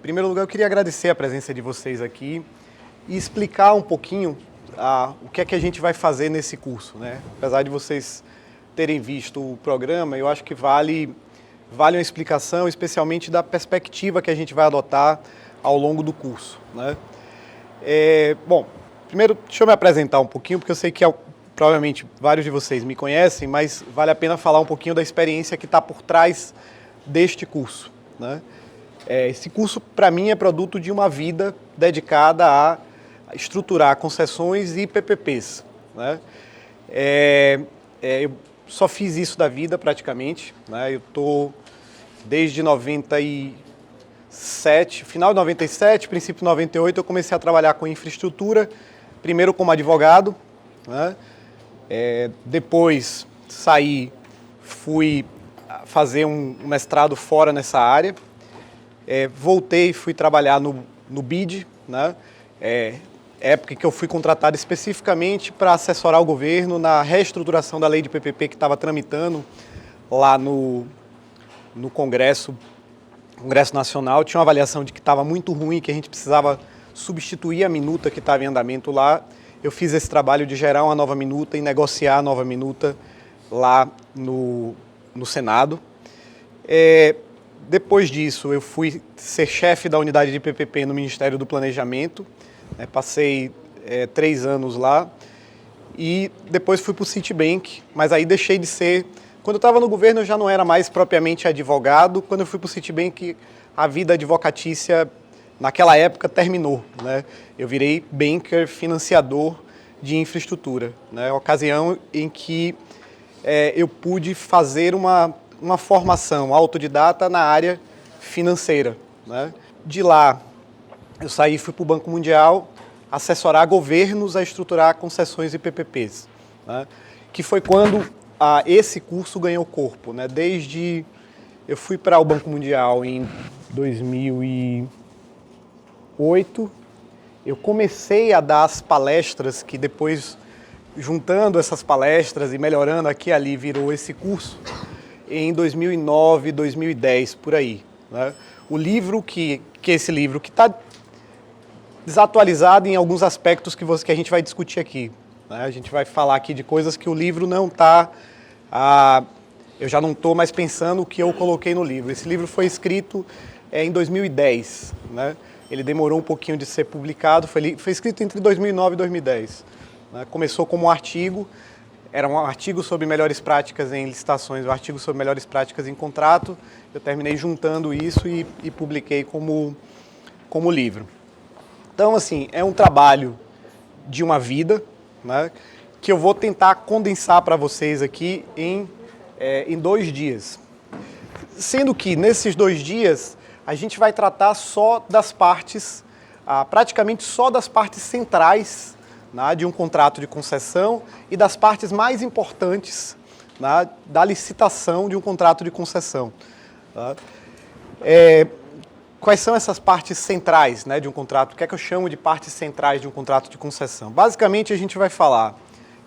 primeiro lugar, eu queria agradecer a presença de vocês aqui e explicar um pouquinho o que é que a gente vai fazer nesse curso, né? Apesar de vocês terem visto o programa, eu acho que vale uma explicação, especialmente da perspectiva que a gente vai adotar ao longo do curso, né? Bom, primeiro, deixa eu me apresentar um pouquinho, porque eu sei que provavelmente vários de vocês me conhecem, mas vale a pena falar um pouquinho da experiência que está por trás deste curso, né? Esse curso, para mim, é produto de uma vida dedicada a estruturar concessões e PPPs, né? Eu só fiz isso da vida, praticamente, né? Eu estou desde 97, final de 97, princípio de 98, eu comecei a trabalhar com infraestrutura, primeiro como advogado, né? Depois saí, fui fazer um mestrado fora nessa área, voltei, fui trabalhar no BID, né? Época que eu fui contratado especificamente para assessorar o governo na reestruturação da lei de PPP que estava tramitando lá no Congresso Nacional. Tinha uma avaliação de que estava muito ruim, que a gente precisava substituir a minuta que estava em andamento lá. Eu fiz esse trabalho de gerar uma nova minuta e negociar a nova minuta lá no Senado. Depois disso, eu fui ser chefe da unidade de PPP no Ministério do Planejamento. Passei 3 anos lá e depois fui para o Citibank, mas aí deixei de ser... Quando eu estava no governo, eu já não era mais propriamente advogado. Quando eu fui para o Citibank, a vida advocatícia, naquela época, terminou, né? Eu virei banker, financiador de infraestrutura, né? Ocasião em que eu pude fazer uma formação autodidata na área financeira, né? De lá, eu saí e fui para o Banco Mundial assessorar governos a estruturar concessões e PPPs, né? Que foi quando esse curso ganhou corpo, né? Eu fui para o Banco Mundial em 2008, eu comecei a dar as palestras que depois, juntando essas palestras e melhorando aqui e ali, virou esse curso em 2009, 2010, por aí, né? O livro esse livro que está desatualizado em alguns aspectos que a gente vai discutir aqui, né? A gente vai falar aqui de coisas que o livro não está... eu já não estou mais pensando o que eu coloquei no livro. Esse livro foi escrito em 2010, né? Ele demorou um pouquinho de ser publicado, foi escrito entre 2009 e 2010. Né? Começou como um artigo, era um artigo sobre melhores práticas em licitações, um artigo sobre melhores práticas em contrato. Eu terminei juntando isso e publiquei como livro. Então, assim, é um trabalho de uma vida, né, que eu vou tentar condensar para vocês aqui em 2 dias. Sendo que, nesses 2 dias, a gente vai tratar só das partes, praticamente só das partes centrais, né, de um contrato de concessão e das partes mais importantes, né, da licitação de um contrato de concessão. Tá? Quais são essas partes centrais, né, de um contrato? O que é que eu chamo de partes centrais de um contrato de concessão? Basicamente, a gente vai falar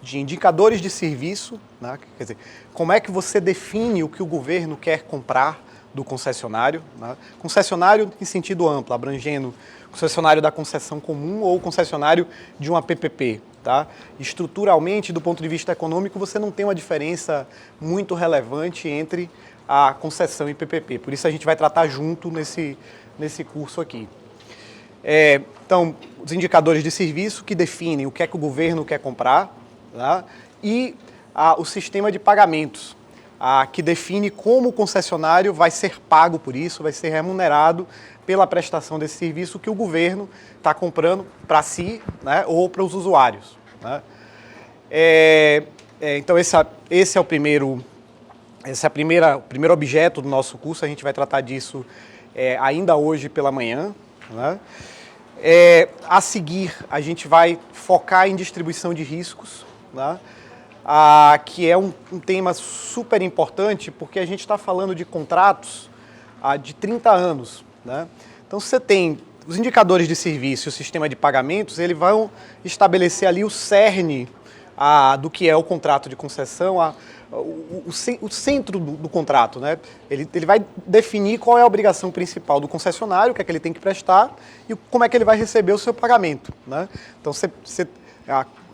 de indicadores de serviço, né, quer dizer, como é que você define o que o governo quer comprar do concessionário, né? Concessionário em sentido amplo, abrangendo concessionário da concessão comum ou concessionário de uma PPP. Tá? Estruturalmente, do ponto de vista econômico, você não tem uma diferença muito relevante entre a concessão e PPP. Por isso a gente vai tratar junto nesse curso aqui. Então, os indicadores de serviço que definem o que é que o governo quer comprar, tá? E o sistema de pagamentos, que define como o concessionário vai ser pago por isso, vai ser remunerado pela prestação desse serviço que o governo está comprando para si, né, ou para os usuários. Né? Então, esse é o primeiro objeto do nosso curso. A gente vai tratar disso ainda hoje pela manhã. Né? A seguir, a gente vai focar em distribuição de riscos, né? Que é um tema super importante, porque a gente está falando de contratos de 30 anos. Né? Então, você tem os indicadores de serviço e o sistema de pagamentos, eles vão estabelecer ali o cerne do que é o contrato de concessão, o centro do contrato, né? Ele vai definir qual é a obrigação principal do concessionário, o que é que ele tem que prestar e como é que ele vai receber o seu pagamento, né? Então,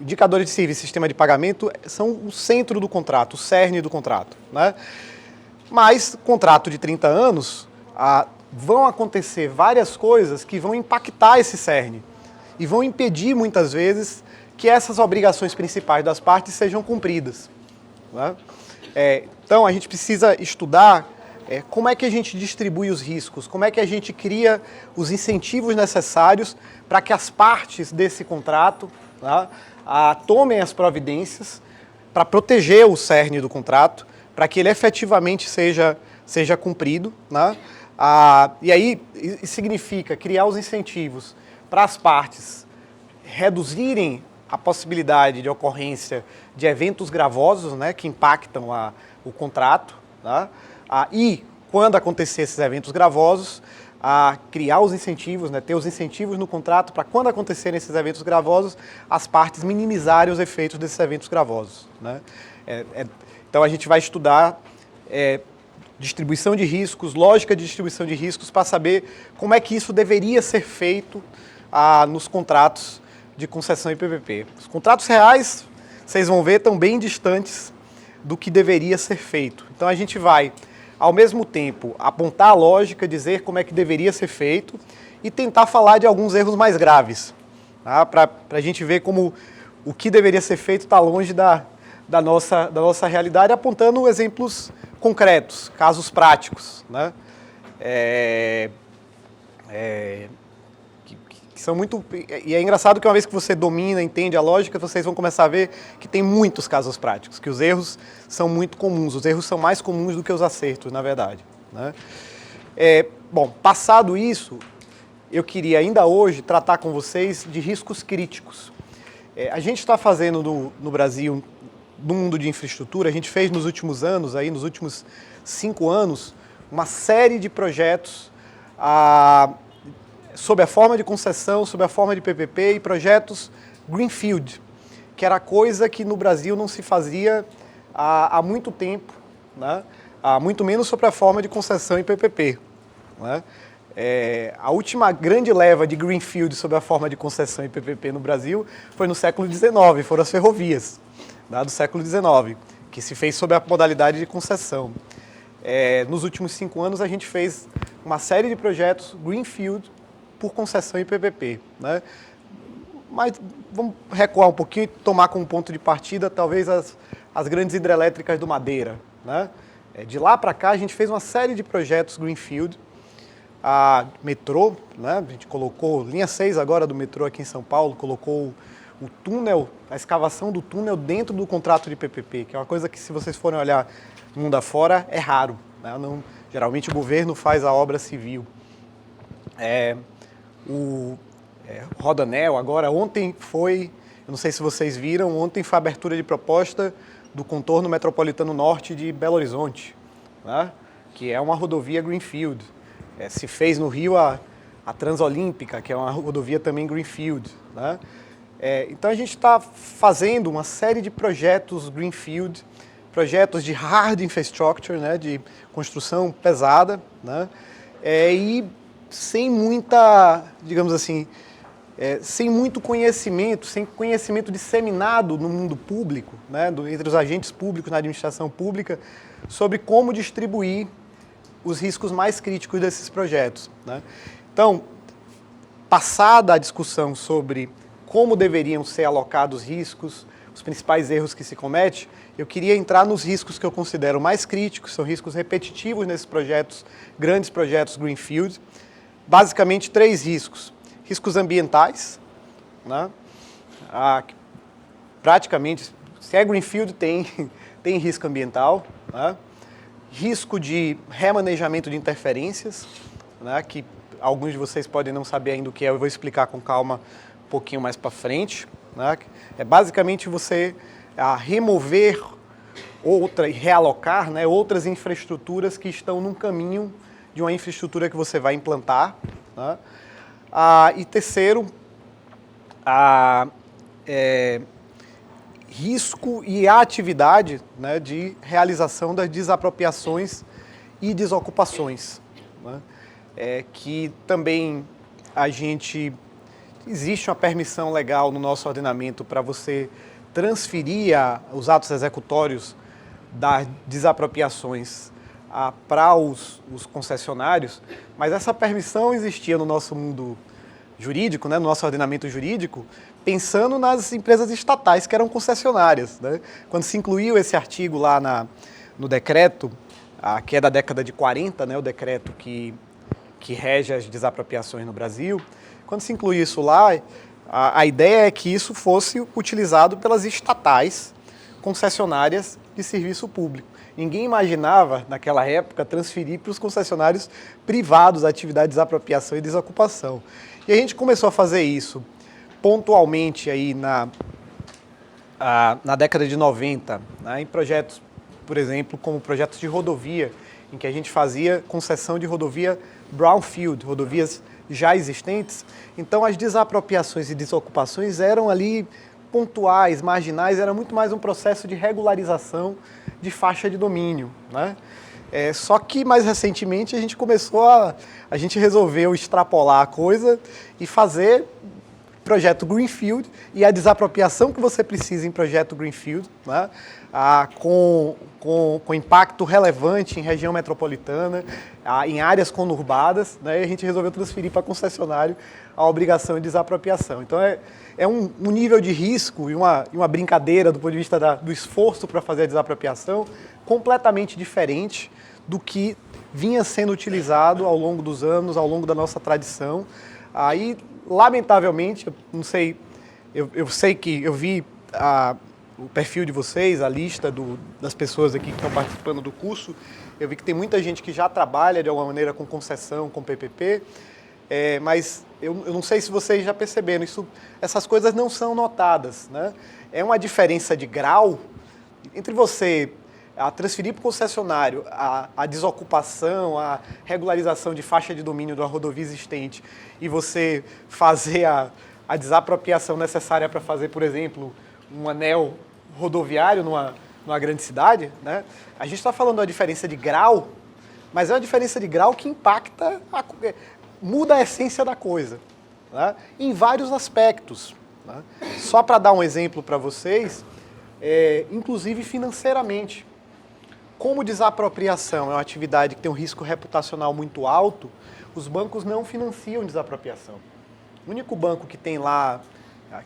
indicadores de serviço e sistema de pagamento são o centro do contrato, o cerne do contrato, né? Mas, contrato de 30 anos, vão acontecer várias coisas que vão impactar esse cerne e vão impedir, muitas vezes, que essas obrigações principais das partes sejam cumpridas, né? Então, a gente precisa estudar como é que a gente distribui os riscos, como é que a gente cria os incentivos necessários para que as partes desse contrato, né, tomem as providências para proteger o cerne do contrato, para que ele efetivamente seja cumprido, né? E aí isso significa criar os incentivos para as partes reduzirem a possibilidade de ocorrência de eventos gravosos, né, que impactam o contrato, né? E, quando acontecer esses eventos gravosos, criar os incentivos, né, ter os incentivos no contrato para, quando acontecerem esses eventos gravosos, as partes minimizarem os efeitos desses eventos gravosos, né? Então, a gente vai estudar distribuição de riscos, lógica de distribuição de riscos, para saber como é que isso deveria ser feito nos contratos de concessão e PPP. Os contratos reais, vocês vão ver, estão bem distantes do que deveria ser feito. Então, a gente vai, ao mesmo tempo, apontar a lógica, dizer como é que deveria ser feito e tentar falar de alguns erros mais graves, tá? Para a gente ver como o que deveria ser feito está longe da nossa realidade, apontando exemplos concretos, casos práticos, né? Que são muito... E é engraçado que, uma vez que você domina, entende a lógica, vocês vão começar a ver que tem muitos casos práticos, que os erros são muito comuns, os erros são mais comuns do que os acertos, na verdade, né? Bom, passado isso, eu queria ainda hoje tratar com vocês de riscos críticos. A gente está fazendo no Brasil, no mundo de infraestrutura, a gente fez nos últimos anos, nos últimos 5 anos, uma série de projetos sob a forma de concessão, sob a forma de PPP e projetos Greenfield, que era coisa que no Brasil não se fazia há muito tempo, né? Muito menos sob a forma de concessão e PPP, né? A última grande leva de Greenfield sob a forma de concessão e PPP no Brasil foi no século XIX, foram as ferrovias, né, do século XIX, que se fez sob a modalidade de concessão. Nos últimos 5 anos a gente fez uma série de projetos Greenfield por concessão e PPP, né? Mas vamos recuar um pouquinho e tomar como ponto de partida talvez as grandes hidrelétricas do Madeira, né? De lá para cá a gente fez uma série de projetos Greenfield, metrô, né? A gente colocou linha 6 agora do metrô aqui em São Paulo, colocou o túnel, a escavação do túnel dentro do contrato de PPP, que é uma coisa que, se vocês forem olhar mundo afora, é raro, né? Geralmente o governo faz a obra civil. O Rodoanel, agora, ontem foi, eu não sei se vocês viram, ontem foi a abertura de proposta do contorno metropolitano norte de Belo Horizonte, né? Que é uma rodovia Greenfield. Se fez no Rio a Transolímpica, que é uma rodovia também Greenfield, né? Então a gente está fazendo uma série de projetos Greenfield, projetos de hard infrastructure, né, de construção pesada, né, e sem muita, digamos assim, sem muito conhecimento, sem conhecimento disseminado no mundo público, né, entre os agentes públicos na administração pública, sobre como distribuir os riscos mais críticos desses projetos, né. Então, passada a discussão sobre como deveriam ser alocados riscos, os principais erros que se comete, eu queria entrar nos riscos que eu considero mais críticos, são riscos repetitivos nesses projetos, grandes projetos Greenfield. Basicamente 3 riscos. Riscos ambientais, né? Praticamente, se é Greenfield, tem risco ambiental, né? Risco de remanejamento de interferências, né? Que alguns de vocês podem não saber ainda o que é, eu vou explicar com calma um pouquinho mais para frente, né? Basicamente você remover e realocar, né, outras infraestruturas que estão num caminho de uma infraestrutura que você vai implantar, né? E terceiro, risco e a atividade, né, de realização das desapropriações e desocupações, né? Que também existe uma permissão legal no nosso ordenamento para você transferir os atos executórios das desapropriações para os concessionários, mas essa permissão existia no nosso mundo jurídico, né, no nosso ordenamento jurídico, pensando nas empresas estatais que eram concessionárias, né? Quando se incluiu esse artigo lá no decreto, que é da década de 40, né, o decreto que rege as desapropriações no Brasil, quando se inclui isso lá, a ideia é que isso fosse utilizado pelas estatais concessionárias de serviço público. Ninguém imaginava, naquela época, transferir para os concessionários privados a atividade de desapropriação e desocupação. E a gente começou a fazer isso pontualmente aí na década de 90, né, em projetos, por exemplo, como projetos de rodovia, em que a gente fazia concessão de rodovia brownfield, rodovias já existentes. Então as desapropriações e desocupações eram ali pontuais, marginais, era muito mais um processo de regularização de faixa de domínio, né? Só que mais recentemente a gente resolveu extrapolar a coisa e fazer projeto Greenfield e a desapropriação que você precisa em projeto Greenfield, né? Com impacto relevante em região metropolitana, em áreas conurbadas, né? E a gente resolveu transferir para concessionário a obrigação de desapropriação. Então é um nível de risco e uma brincadeira do ponto de vista do esforço para fazer a desapropriação completamente diferente do que vinha sendo utilizado ao longo dos anos, ao longo da nossa tradição. Aí, lamentavelmente, não sei, eu sei que eu vi o perfil de vocês, a lista das pessoas aqui que estão participando do curso, eu vi que tem muita gente que já trabalha de alguma maneira com concessão, com PPP, mas eu não sei se vocês já perceberam, essas coisas não são notadas, né? É uma diferença de grau entre você transferir para o concessionário a desocupação, a regularização de faixa de domínio de uma rodovia existente e você fazer a desapropriação necessária para fazer, por exemplo, um anel rodoviário numa grande cidade, né? A gente está falando da diferença de grau, mas é uma diferença de grau que impacta, muda a essência da coisa, né? Em vários aspectos, né? Só para dar um exemplo para vocês, inclusive financeiramente. Como desapropriação é uma atividade que tem um risco reputacional muito alto, os bancos não financiam desapropriação. O único banco que tem lá,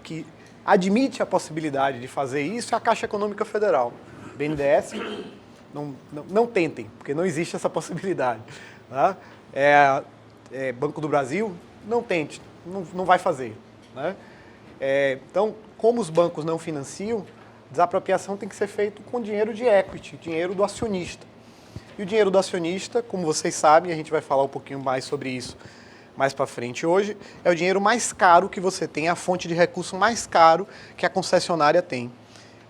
que admite a possibilidade de fazer isso, é a Caixa Econômica Federal. BNDES, não tentem, porque não existe essa possibilidade. Tá? Banco do Brasil, não tente, não vai fazer. Né? Então, como os bancos não financiam, desapropriação tem que ser feito com dinheiro de equity, dinheiro do acionista. E o dinheiro do acionista, como vocês sabem, a gente vai falar um pouquinho mais sobre isso mais para frente hoje, é o dinheiro mais caro que você tem, a fonte de recurso mais caro que a concessionária tem.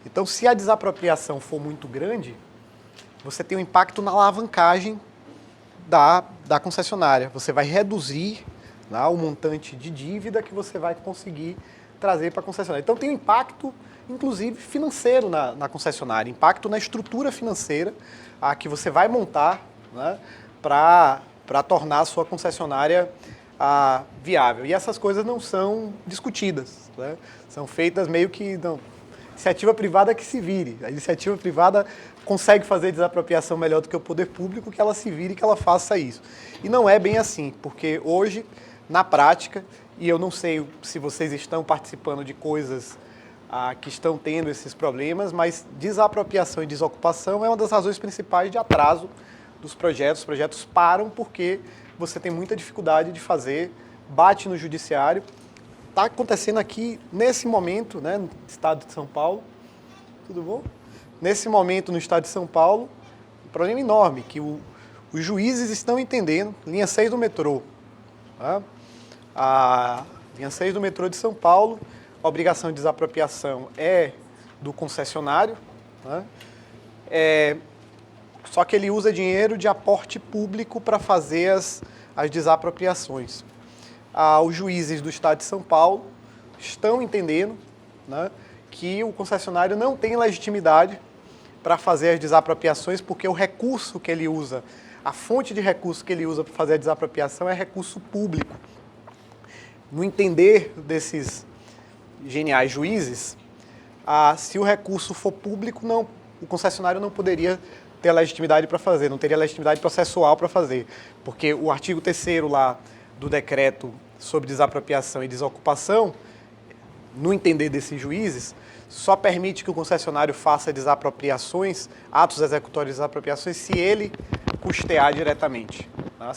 Então, se a desapropriação for muito grande, você tem um impacto na alavancagem da concessionária. Você vai reduzir o montante de dívida que você vai conseguir trazer para a concessionária. Então, tem um impacto, inclusive, financeiro na concessionária, impacto na estrutura financeira que você vai montar, né, para tornar a sua concessionária viável. E essas coisas não são discutidas, né? São feitas meio que... Iniciativa privada que se vire. A iniciativa privada consegue fazer desapropriação melhor do que o poder público, que ela se vire e que ela faça isso. E não é bem assim, porque hoje, na prática, e eu não sei se vocês estão participando de coisas que estão tendo esses problemas, mas desapropriação e desocupação é uma das razões principais de atraso dos projetos. Os projetos param porque você tem muita dificuldade de fazer, bate no judiciário. Está acontecendo aqui, nesse momento, né, no estado de São Paulo. Tudo bom? Nesse momento, no estado de São Paulo, um problema enorme, que os juízes estão entendendo, linha 6 do metrô. Tá? A linha 6 do metrô de São Paulo, a obrigação de desapropriação é do concessionário, né? Só que ele usa dinheiro de aporte público para fazer as desapropriações. Os juízes do estado de São Paulo estão entendendo, né, que o concessionário não tem legitimidade para fazer as desapropriações, porque o recurso que ele usa, a fonte de recurso que ele usa para fazer a desapropriação é recurso público. No entender desses geniais juízes, se o recurso for público, o concessionário não poderia ter a legitimidade para fazer, não teria legitimidade processual para fazer, porque o artigo 3º lá do decreto sobre desapropriação e desocupação, no entender desses juízes, só permite que o concessionário faça desapropriações, atos executórios de desapropriações, se ele custear diretamente, tá?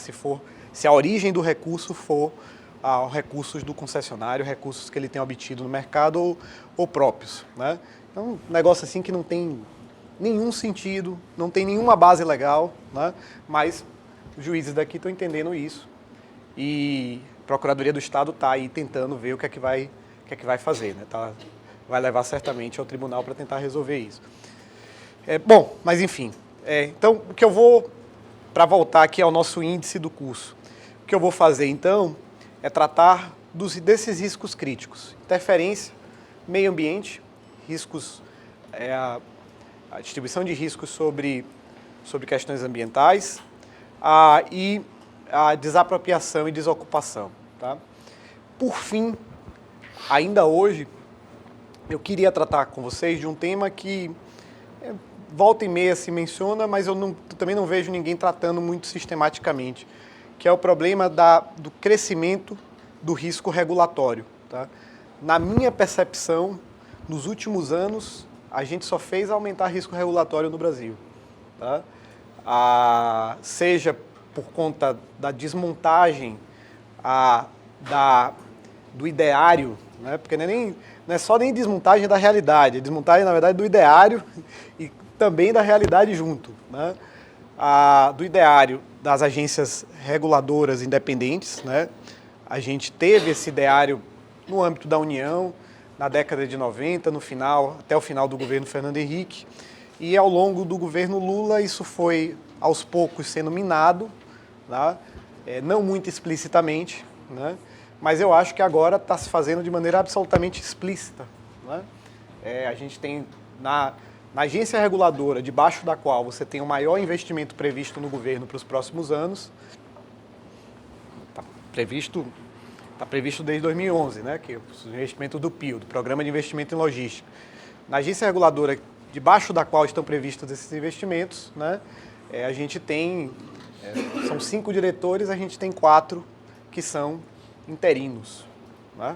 Se a origem do recurso for recursos do concessionário, recursos que ele tem obtido no mercado ou próprios, né? Então, um negócio assim que não tem nenhum sentido, não tem nenhuma base legal, né? Mas os juízes daqui estão entendendo isso e a Procuradoria do Estado está aí tentando ver o que é que vai fazer, né? Vai levar certamente ao tribunal para tentar resolver isso. Bom, mas enfim, então o que eu vou, para voltar aqui ao nosso índice do curso, o que eu vou fazer então é tratar desses riscos críticos: interferência, meio ambiente, riscos, a distribuição de riscos sobre questões ambientais e a desapropriação e desocupação. Tá? Por fim, ainda hoje, eu queria tratar com vocês de um tema que volta e meia se menciona, mas eu também não vejo ninguém tratando muito sistematicamente, que é o problema do crescimento do risco regulatório. Tá? Na minha percepção, nos últimos anos, a gente só fez aumentar risco regulatório no Brasil. Tá? Seja por conta da desmontagem do ideário, né? Porque não é só nem desmontagem da realidade, é desmontagem, na verdade, do ideário e também da realidade junto. Né? Do ideário das agências reguladoras independentes, né? A gente teve esse ideário no âmbito da União, na década de 90, até o final do governo Fernando Henrique, e ao longo do governo Lula isso foi, aos poucos, sendo minado, tá? Não muito explicitamente, né? Mas eu acho que agora está se fazendo de maneira absolutamente explícita. Né? A gente tem, na agência reguladora, debaixo da qual você tem o maior investimento previsto no governo para os próximos anos, está previsto desde 2011, né? Que é o investimento do PIO, do Programa de Investimento em Logística. Na agência reguladora, debaixo da qual estão previstos esses investimentos, né? A gente tem, são 5 diretores, a gente tem 4 que são interinos. Né?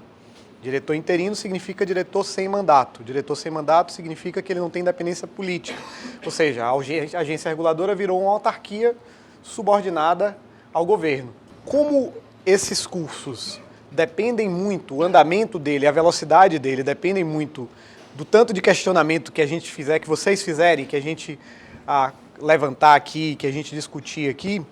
Diretor interino significa diretor sem mandato. Diretor sem mandato significa que ele não tem independência política. Ou seja, a agência reguladora virou uma autarquia subordinada ao governo. Como esses cursos dependem muito, o andamento dele, a velocidade dele dependem muito do tanto de questionamento que a gente fizer, que vocês fizerem, que a gente levantar aqui, que a gente discutir aqui,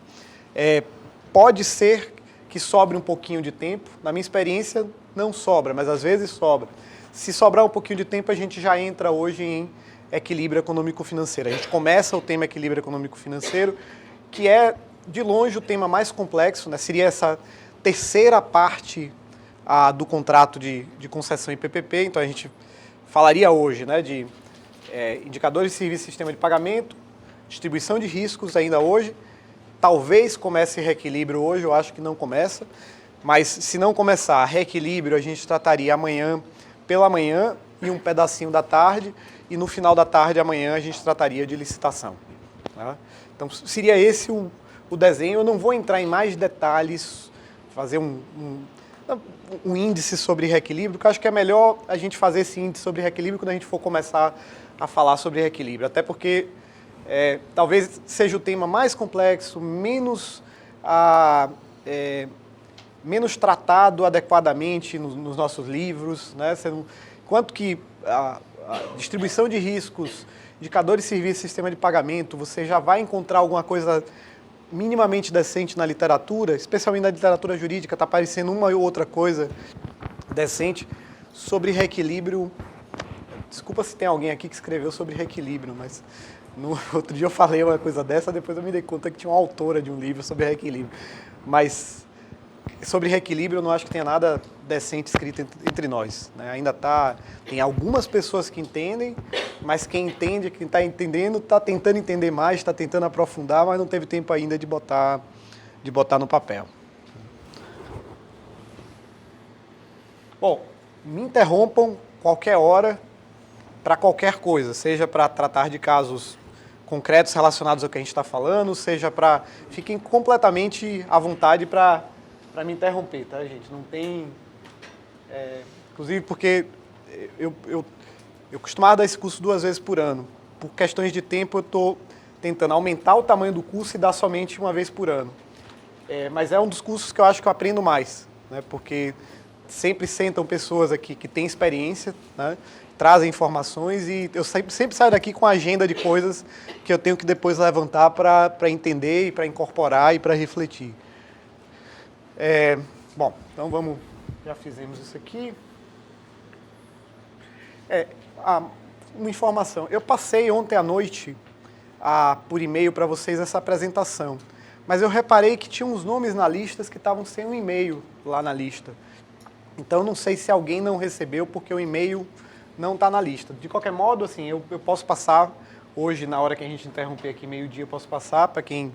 pode ser que sobre um pouquinho de tempo. Na minha experiência, não sobra, mas às vezes sobra. Se sobrar um pouquinho de tempo, a gente já entra hoje em equilíbrio econômico-financeiro. A gente começa o tema equilíbrio econômico-financeiro, que é, de longe, o tema mais complexo, né? Seria essa terceira parte do contrato de concessão em PPP. Então, a gente falaria hoje, né, de indicadores de serviço e sistema de pagamento, distribuição de riscos ainda hoje. Talvez comece reequilíbrio hoje, eu acho que não começa, mas se não começar reequilíbrio, a gente trataria amanhã pela manhã e um pedacinho da tarde, e no final da tarde, amanhã, a gente trataria de licitação. Tá? Então, seria esse o desenho. Eu não vou entrar em mais detalhes, fazer um índice sobre reequilíbrio, porque eu acho que é melhor a gente fazer esse índice sobre reequilíbrio quando a gente for começar a falar sobre reequilíbrio, até porque talvez seja o tema mais complexo, menos tratado adequadamente nos nossos livros, né? Quanto que a distribuição de riscos, indicadores de serviço e sistema de pagamento, você já vai encontrar alguma coisa minimamente decente na literatura, especialmente na literatura jurídica, está aparecendo uma ou outra coisa decente sobre reequilíbrio. Desculpa se tem alguém aqui que escreveu sobre reequilíbrio, mas outro dia eu falei uma coisa dessa, depois eu me dei conta que tinha uma autora de um livro sobre reequilíbrio. Mas sobre reequilíbrio, eu não acho que tenha nada decente escrito entre nós, né? Ainda tem algumas pessoas que entendem, mas quem entende, quem está entendendo, está tentando entender mais, está tentando aprofundar, mas não teve tempo ainda de botar no papel. Bom, me interrompam qualquer hora para qualquer coisa, seja para tratar de casos concretos relacionados ao que a gente está falando, seja para... Fiquem completamente à vontade para me interromper, tá, gente? Não tem... inclusive porque eu costumava dar esse curso 2 vezes por ano. Por questões de tempo, eu estou tentando aumentar o tamanho do curso e dar somente 1 vez por ano. Mas é um dos cursos que eu acho que eu aprendo mais, né? Porque sempre sentam pessoas aqui que têm experiência, né? Trazem informações e eu sempre saio daqui com a agenda de coisas que eu tenho que depois levantar para entender e para incorporar e para refletir. Bom, então vamos... Já fizemos isso aqui. Uma informação. Eu passei ontem à noite por e-mail para vocês essa apresentação, mas eu reparei que tinha uns nomes na lista que estavam sem um e-mail lá na lista. Então eu não sei se alguém não recebeu porque o e-mail não está na lista. De qualquer modo, assim, eu posso passar hoje, na hora que a gente interromper aqui, meio-dia, eu posso passar para quem...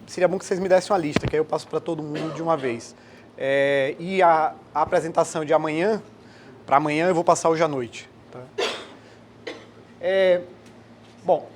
Seria bom que vocês me dessem uma lista, que aí eu passo para todo mundo de uma vez. E a apresentação de amanhã, para amanhã eu vou passar hoje à noite. Tá? Bom,